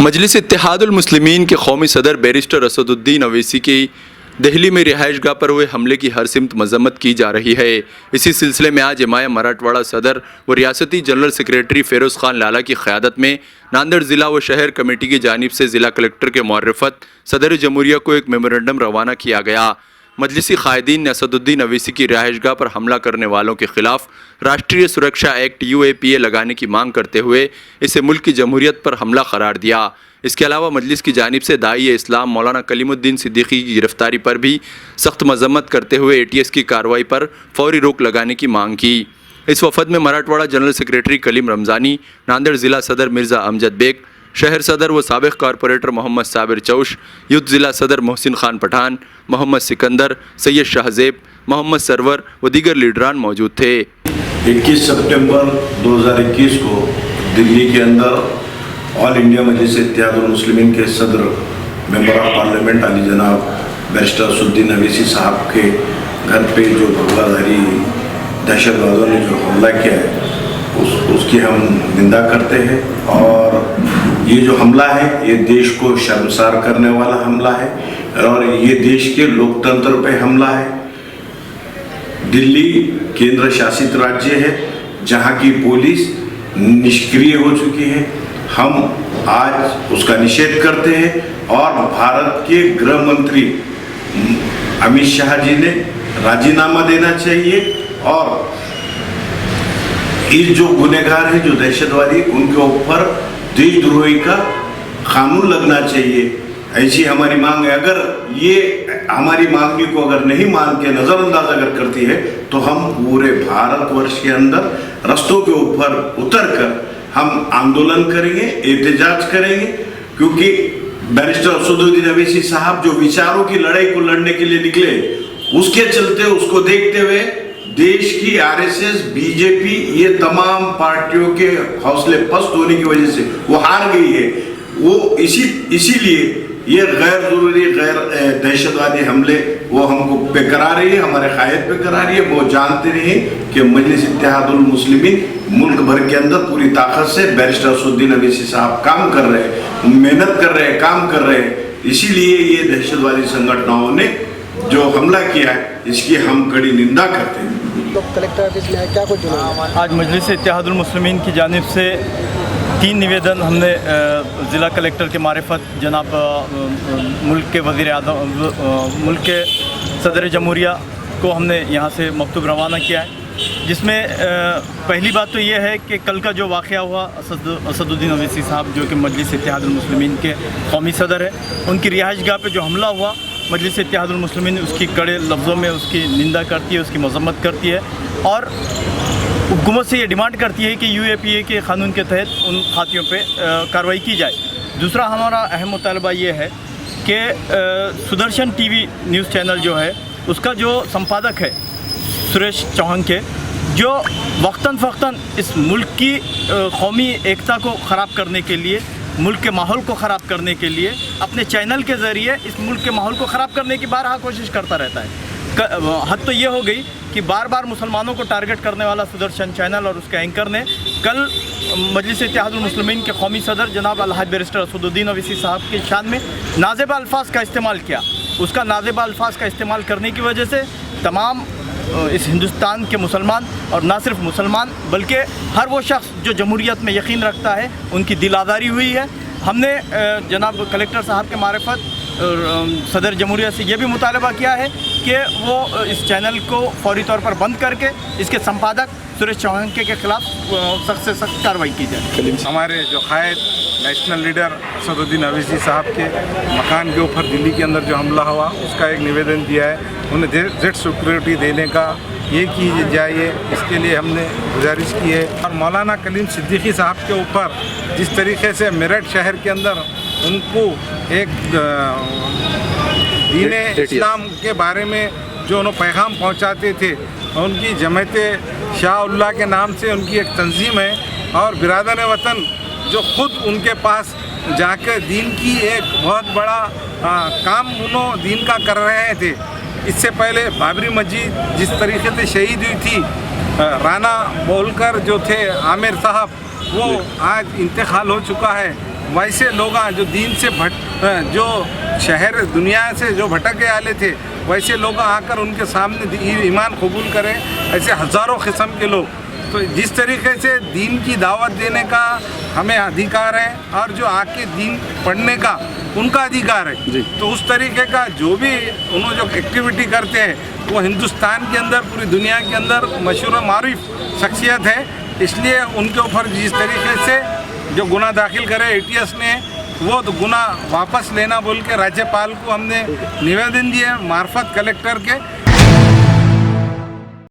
मजलिस इत्तेहादुल मुस्लिमीन के कौमी सदर बैरिस्टर असदुद्दीन अवैसी की दिल्ली में रिहाइशगाह पर हुए हमले की हर सिमत मजम्मत की जा रही है। इसी सिलसिले में आज एमआईएम मराठवाड़ा सदर व रियासती जनरल सेक्रेटरी फेरोज़ खान लाला की क़यादत में नांदेड़ ज़िला व शहर कमेटी की जानिब से ज़िला कलेक्टर के मुअर्रफ़त सदर जमहूरिया को एक मेमोरेंडम रवाना किया गया। मजलिसी कायदीन ने असदुद्दीन अवैसी की रिहाइशगाह पर हमला करने वालों के खिलाफ राष्ट्रीय सुरक्षा एक्ट UAPA लगाने की मांग करते हुए इसे मुल्क की जमहूरियत पर हमला करार दिया। इसके अलावा मजलिस की जानिब से दाई इस्लाम मौलाना कलीमुद्दीन सिद्दीकी की गिरफ्तारी पर भी सख्त मजम्मत करते हुए ATS की कार्रवाई पर फौरी रोक लगाने की मांग की। इस वफद में मराठवाड़ा जनरल सेक्रेटरी कलीम रमज़ानी, नांदेड़ ज़िला सदर मिर्ज़ा अमजद बेग, शहर सदर व साबिक़ कॉरपोरेटर मोहम्मद साबिर चौश, युद्ध ज़िला सदर मोहसिन खान पठान, मोहम्मद सिकंदर, सैयद शाहजेब, मोहम्मद सरवर व दीगर लीडरान मौजूद थे। 21 सितंबर 2021 को दिल्ली के अंदर ऑल इंडिया मजलिस इत्तेहादुल मुस्लिमीन के सदर मेंबर ऑफ पार्लियामेंट अली जनाब बैरिस्टर असदुद्दीन अवैसी साहब के घर पे जो भगवाधारी दहशतवादियों ने जो हमला किया है उसकी हम निंदा करते हैं। और ये जो हमला है ये देश को शर्मसार करने वाला हमला है और ये देश के लोकतंत्र पे हमला है। दिल्ली केंद्र शासित राज्य है जहाँ की पुलिस निष्क्रिय हो चुकी है। हम आज उसका निषेध करते हैं और भारत के गृह मंत्री अमित शाह जी ने राजीनामा देना चाहिए और इस जो गुनहगार है जो दहशतवादी उनके ऊपर देशद्रोही का कानून लगना चाहिए, ऐसी हमारी मांग है। अगर ये हमारी मांगनी को अगर नहीं मान के नज़रअंदाज अगर करती है तो हम पूरे भारतवर्ष के अंदर रस्तों के ऊपर उतर कर हम आंदोलन करेंगे, एहतजाज करेंगे, क्योंकि बैरिस्टर असदुद्दीन अवैसी साहब जो विचारों की लड़ाई को लड़ने के लिए निकले उसके चलते उसको देखते हुए देश की RSS BJP ये तमाम पार्टियों के हौसले पस्त होने की वजह से वो हार गई है। वो इसीलिए ये गैर जरूरी गैर दहशतवादी हमले वो हमको पे करा रही है, हमारे कायद पे करा रही है। वो जानते रहे कि मजलिस इत्तेहादुल मुस्लिमीन मुल्क भर के अंदर पूरी ताकत से बैरिस्टर असदुद्दीन अवैसी साहब काम कर रहे हैं, मेहनत कर रहे हैं, काम कर रहे हैं। इसीलिए ये दहशतवादी संगठनों ने जो हमला किया है इसकी हम कड़ी निंदा करते हैं। तो कलेक्टर ऑफिस में क्या कुछ आज मजलिस इत्तेहादुल मुस्लिमीन की जानिब से 3 निवेदन हमने ज़िला कलेक्टर के मारिफत जनाब मुल्क के वज़ीर आज़म मुल्क के सदर जमहूरिया को हमने यहाँ से मकतूब रवाना किया है, जिसमें पहली बात तो ये है कि कल का जो वाक़या हुआ असदुद्दीन अवैसी साहब जो कि मजलिस इत्तेहादुल मुस्लिमीन के कौमी सदर है, उनकी रिहाइशगाह पे जो हमला हुआ मजलिस इत्तेहादुल मुस्लिमीन उसकी कड़े लफ्ज़ों में उसकी निंदा करती है, उसकी मज़म्मत करती है और हुकूमत से ये डिमांड करती है कि UAPA के क़ानून के तहत उन खातियों पे कार्रवाई की जाए। दूसरा हमारा अहम मुतालबा ये है कि सुदर्शन TV न्यूज़ चैनल जो है उसका जो संपादक है सुरेश चौहान के, जो वक्तन फ़क्तन इस मुल्क की कौमी एकता को ख़राब करने के लिए, मुल्क के माहौल को ख़राब करने के लिए अपने चैनल के ज़रिए इस मुल्क के माहौल को ख़राब करने की बारहा कोशिश करता रहता है। हद तो ये हो गई कि बार बार मुसलमानों को टारगेट करने वाला सुदर्शन चैनल और उसके एंकर ने कल मजलिस इत्तेहादुल मुस्लिमीन के कौमी सदर जनाब अलहाज बैरिस्टर असदुद्दीन अवैसी साहब के शान में नाज़ेबा अल्फाज का इस्तेमाल किया। उसका नाज़ेबा अल्फाज का इस्तेमाल करने की वजह से तमाम इस हिंदुस्तान के मुसलमान और ना सिर्फ मुसलमान बल्कि हर वो शख्स जो जमहूरियत में यकीन रखता है उनकी दिल आज़ारी हुई है। हमने जनाब कलेक्टर साहब के मारिफत सदर जमहूरिया से ये भी मुतालबा किया है कि वो इस चैनल को फौरी तौर पर बंद करके इसके संपादक सुरेश चौहान के ख़िलाफ़ सख्त से सख्त कार्रवाई की जाए। हमारे जो कायद नेशनल लीडर असदुद्दीन अवैसी साहब के मकान के ऊपर दिल्ली के अंदर जो हमला हुआ उसका एक निवेदन दिया है, उन्हें जेड सिक्योरिटी देने का ये की जाए, इसके लिए हमने गुजारिश की है। और मौलाना कलीम सिद्दीकी साहब के ऊपर जिस तरीके से मेरठ शहर के अंदर उनको एक दीन इस्लाम के बारे में जो उन्होंने पैगाम पहुंचाते थे, उनकी जमात शाह के नाम से उनकी एक तंजीम है और बिरादर वतन जो ख़ुद उनके पास जाकर दीन की एक बहुत बड़ा काम उन्होंने दीन का कर रहे थे। इससे पहले बाबरी मस्जिद जिस तरीके से शहीद हुई थी, राना बोलकर जो थे आमिर साहब, वो आज इंतकाल हो चुका है। वैसे लोग जो दीन से जो शहर दुनिया से जो भटके आले थे, वैसे लोग आकर उनके सामने ईमान कबूल करें, ऐसे हज़ारों किस्म के लोग। तो जिस तरीके से दीन की दावत देने का हमें अधिकार है और जो आके दीन पढ़ने का उनका अधिकार है, तो उस तरीके का जो भी उन्होंने जो एक्टिविटी करते हैं वो हिंदुस्तान के अंदर, पूरी दुनिया के अंदर मशहूर मारूफ शख्सियत है। इसलिए उनके ऊपर जिस तरीके से जो गुनाह दाखिल करे ATS ने, वो तो गुनाह वापस लेना बोल के राज्यपाल को हमने निवेदन दिए मार्फत कलेक्टर के।